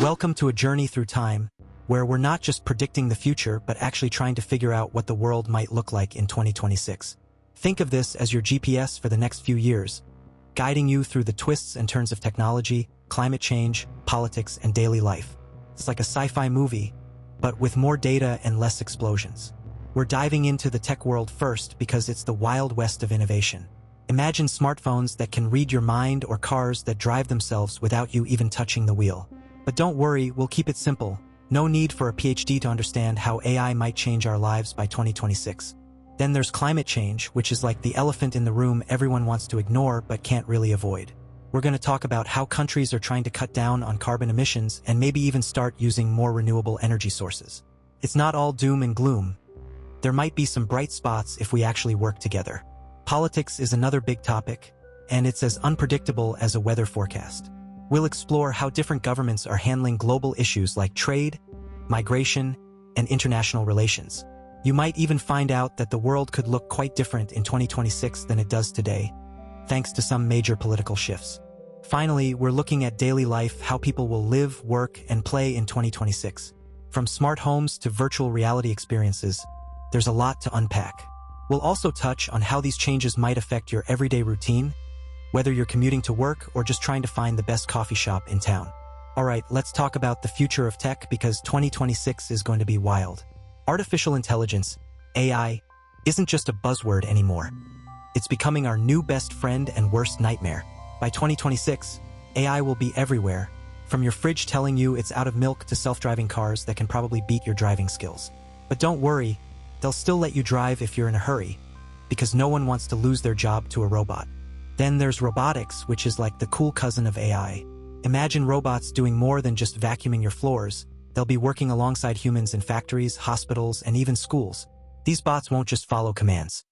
Welcome to a journey through time, where we're not just predicting the future but actually trying to figure out what the world might look like in 2026. Think of this as your GPS for the next few years, guiding you through the twists and turns of technology, climate change, politics, and daily life. It's like a sci-fi movie, but with more data and less explosions. We're diving into the tech world first because it's the Wild West of innovation. Imagine smartphones that can read your mind or cars that drive themselves without you even touching the wheel. But don't worry, we'll keep it simple. No need for a PhD to understand how AI might change our lives by 2026. Then there's climate change, which is like the elephant in the room everyone wants to ignore but can't really avoid. We're going to talk about how countries are trying to cut down on carbon emissions and maybe even start using more renewable energy sources. It's not all doom and gloom. There might be some bright spots if we actually work together. Politics is another big topic, and it's as unpredictable as a weather forecast. We'll explore how different governments are handling global issues like trade, migration, and international relations. You might even find out that the world could look quite different in 2026 than it does today, thanks to some major political shifts. Finally, we're looking at daily life, how people will live, work, and play in 2026. From smart homes to virtual reality experiences, there's a lot to unpack. We'll also touch on how these changes might affect your everyday routine, whether you're commuting to work or just trying to find the best coffee shop in town. Alright, let's talk about the future of tech because 2026 is going to be wild. Artificial intelligence, AI, isn't just a buzzword anymore. It's becoming our new best friend and worst nightmare. By 2026, AI will be everywhere, from your fridge telling you it's out of milk to self-driving cars that can probably beat your driving skills. But don't worry, they'll still let you drive if you're in a hurry, because no one wants to lose their job to a robot. Then there's robotics, which is like the cool cousin of AI. Imagine robots doing more than just vacuuming your floors. They'll be working alongside humans in factories, hospitals, and even schools. These bots won't just follow commands.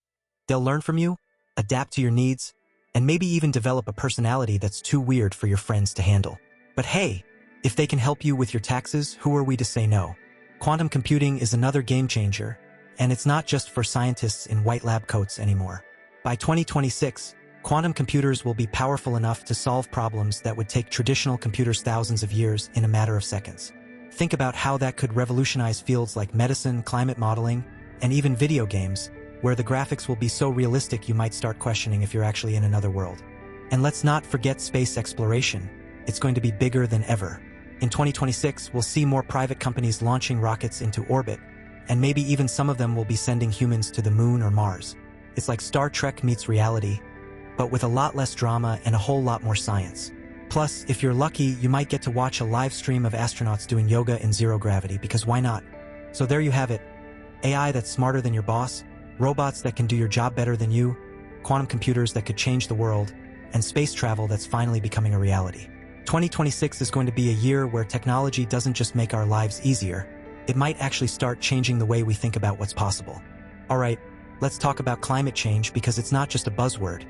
They'll learn from you, adapt to your needs, and maybe even develop a personality that's too weird for your friends to handle. But hey, if they can help you with your taxes, who are we to say no? Quantum computing is another game changer, and it's not just for scientists in white lab coats anymore. By 2026, quantum computers will be powerful enough to solve problems that would take traditional computers thousands of years in a matter of seconds. Think about how that could revolutionize fields like medicine, climate modeling, and even video games, where the graphics will be so realistic you might start questioning if you're actually in another world. And let's not forget space exploration. It's going to be bigger than ever. In 2026, we'll see more private companies launching rockets into orbit, and maybe even some of them will be sending humans to the moon or Mars. It's like Star Trek meets reality, but with a lot less drama and a whole lot more science. Plus, if you're lucky, you might get to watch a live stream of astronauts doing yoga in zero gravity, because why not? So there you have it. AI that's smarter than your boss, robots that can do your job better than you, quantum computers that could change the world, and space travel that's finally becoming a reality. 2026 is going to be a year where technology doesn't just make our lives easier, it might actually start changing the way we think about what's possible. Alright, let's talk about climate change because it's not just a buzzword.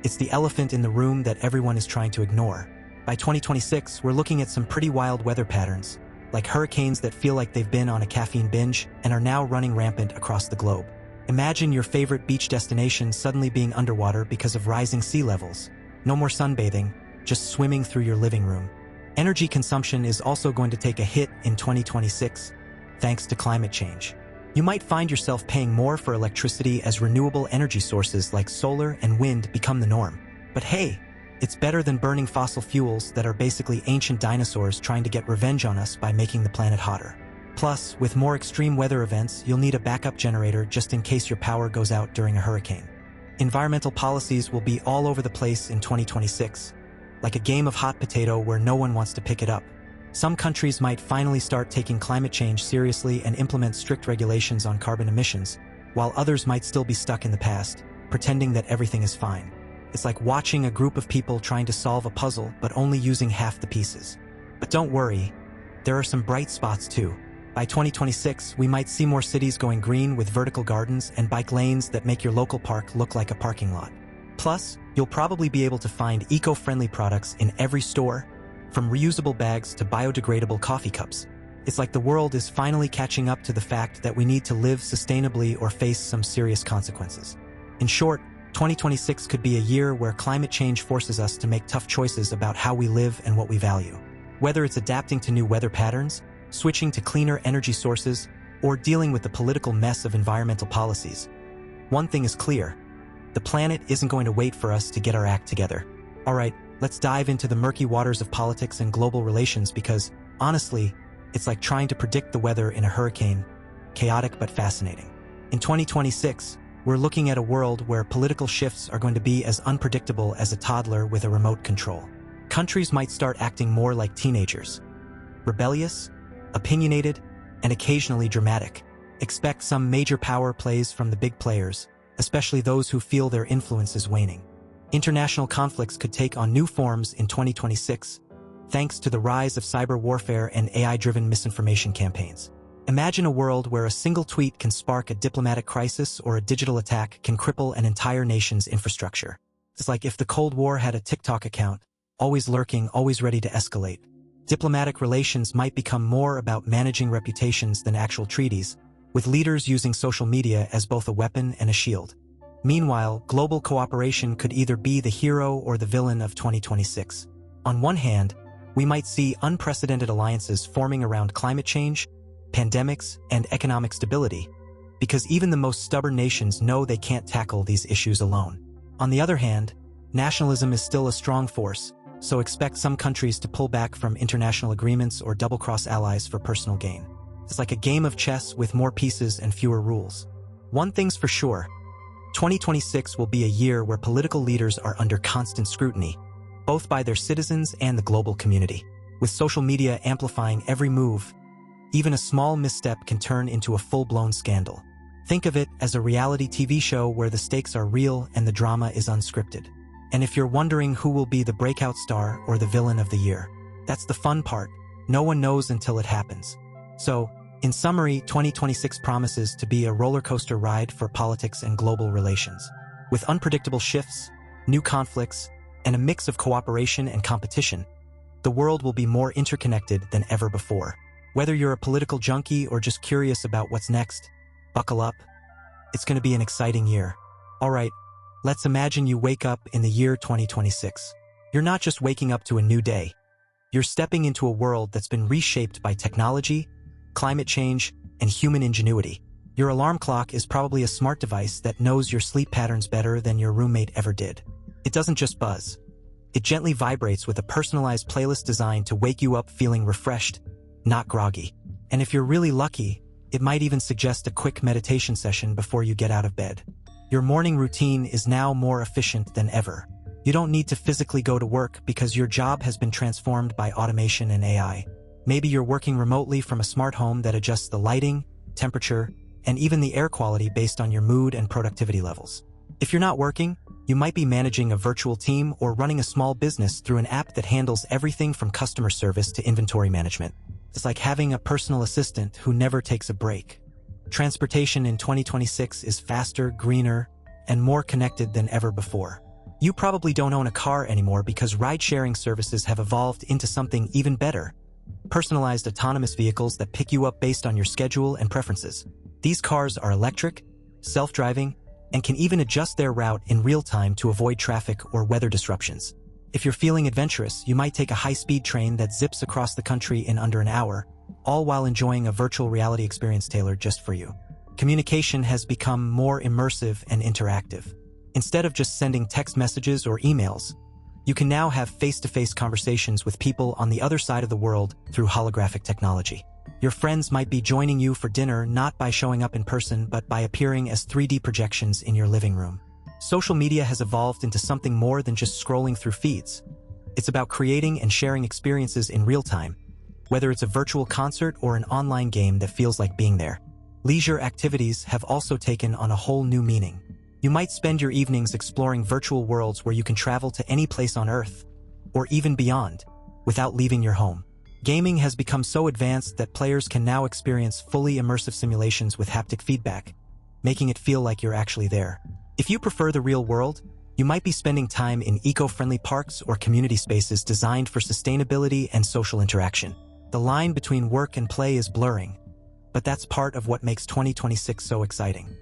It's the elephant in the room that everyone is trying to ignore. By 2026, we're looking at some pretty wild weather patterns, like hurricanes that feel like they've been on a caffeine binge and are now running rampant across the globe. Imagine your favorite beach destination suddenly being underwater because of rising sea levels. No more sunbathing, just swimming through your living room. Energy consumption is also going to take a hit in 2026, thanks to climate change. You might find yourself paying more for electricity as renewable energy sources like solar and wind become the norm. But hey, it's better than burning fossil fuels that are basically ancient dinosaurs trying to get revenge on us by making the planet hotter. Plus, with more extreme weather events, you'll need a backup generator just in case your power goes out during a hurricane. Environmental policies will be all over the place in 2026, like a game of hot potato where no one wants to pick it up. Some countries might finally start taking climate change seriously and implement strict regulations on carbon emissions, while others might still be stuck in the past, pretending that everything is fine. It's like watching a group of people trying to solve a puzzle but only using half the pieces. But don't worry, there are some bright spots too. By 2026, we might see more cities going green with vertical gardens and bike lanes that make your local park look like a parking lot. Plus, you'll probably be able to find eco-friendly products in every store, from reusable bags to biodegradable coffee cups. It's like the world is finally catching up to the fact that we need to live sustainably or face some serious consequences. In short, 2026 could be a year where climate change forces us to make tough choices about how we live and what we value. Whether it's adapting to new weather patterns, switching to cleaner energy sources, or dealing with the political mess of environmental policies, one thing is clear: the planet isn't going to wait for us to get our act together. All right, let's dive into the murky waters of politics and global relations because, honestly, it's like trying to predict the weather in a hurricane, chaotic but fascinating. In 2026, we're looking at a world where political shifts are going to be as unpredictable as a toddler with a remote control. Countries might start acting more like teenagers, rebellious, opinionated, and occasionally dramatic. Expect some major power plays from the big players, especially those who feel their influence is waning. International conflicts could take on new forms in 2026, thanks to the rise of cyber warfare and AI-driven misinformation campaigns. Imagine a world where a single tweet can spark a diplomatic crisis or a digital attack can cripple an entire nation's infrastructure. It's like if the Cold War had a TikTok account, always lurking, always ready to escalate. Diplomatic relations might become more about managing reputations than actual treaties, with leaders using social media as both a weapon and a shield. Meanwhile, global cooperation could either be the hero or the villain of 2026. On one hand, we might see unprecedented alliances forming around climate change, pandemics, and economic stability, because even the most stubborn nations know they can't tackle these issues alone. On the other hand, nationalism is still a strong force, so expect some countries to pull back from international agreements or double-cross allies for personal gain. It's like a game of chess with more pieces and fewer rules. One thing's for sure: 2026 will be a year where political leaders are under constant scrutiny, both by their citizens and the global community. With social media amplifying every move, even a small misstep can turn into a full-blown scandal. Think of it as a reality TV show where the stakes are real and the drama is unscripted. And if you're wondering who will be the breakout star or the villain of the year, that's the fun part. No one knows until it happens. So, in summary, 2026 promises to be a roller coaster ride for politics and global relations. With unpredictable shifts, new conflicts, and a mix of cooperation and competition, the world will be more interconnected than ever before. Whether you're a political junkie or just curious about what's next, buckle up. It's going to be an exciting year. All right, let's imagine you wake up in the year 2026. You're not just waking up to a new day. You're stepping into a world that's been reshaped by technology, climate change, and human ingenuity. Your alarm clock is probably a smart device that knows your sleep patterns better than your roommate ever did. It doesn't just buzz. It gently vibrates with a personalized playlist designed to wake you up feeling refreshed, not groggy. And if you're really lucky, it might even suggest a quick meditation session before you get out of bed. Your morning routine is now more efficient than ever. You don't need to physically go to work because your job has been transformed by automation and AI. Maybe you're working remotely from a smart home that adjusts the lighting, temperature, and even the air quality based on your mood and productivity levels. If you're not working, you might be managing a virtual team or running a small business through an app that handles everything from customer service to inventory management. It's like having a personal assistant who never takes a break. Transportation in 2026 is faster, greener, and more connected than ever before. You probably don't own a car anymore because ride-sharing services have evolved into something even better: personalized autonomous vehicles that pick you up based on your schedule and preferences. These cars are electric, self-driving, and can even adjust their route in real time to avoid traffic or weather disruptions. If you're feeling adventurous, you might take a high-speed train that zips across the country in under an hour, all while enjoying a virtual reality experience tailored just for you. Communication has become more immersive and interactive. Instead of just sending text messages or emails, you can now have face-to-face conversations with people on the other side of the world through holographic technology. Your friends might be joining you for dinner not by showing up in person but by appearing as 3D projections in your living room. Social media has evolved into something more than just scrolling through feeds. It's about creating and sharing experiences in real time, whether it's a virtual concert or an online game that feels like being there. Leisure activities have also taken on a whole new meaning. You might spend your evenings exploring virtual worlds where you can travel to any place on Earth, or even beyond, without leaving your home. Gaming has become so advanced that players can now experience fully immersive simulations with haptic feedback, making it feel like you're actually there. If you prefer the real world, you might be spending time in eco-friendly parks or community spaces designed for sustainability and social interaction. The line between work and play is blurring, but that's part of what makes 2026 so exciting.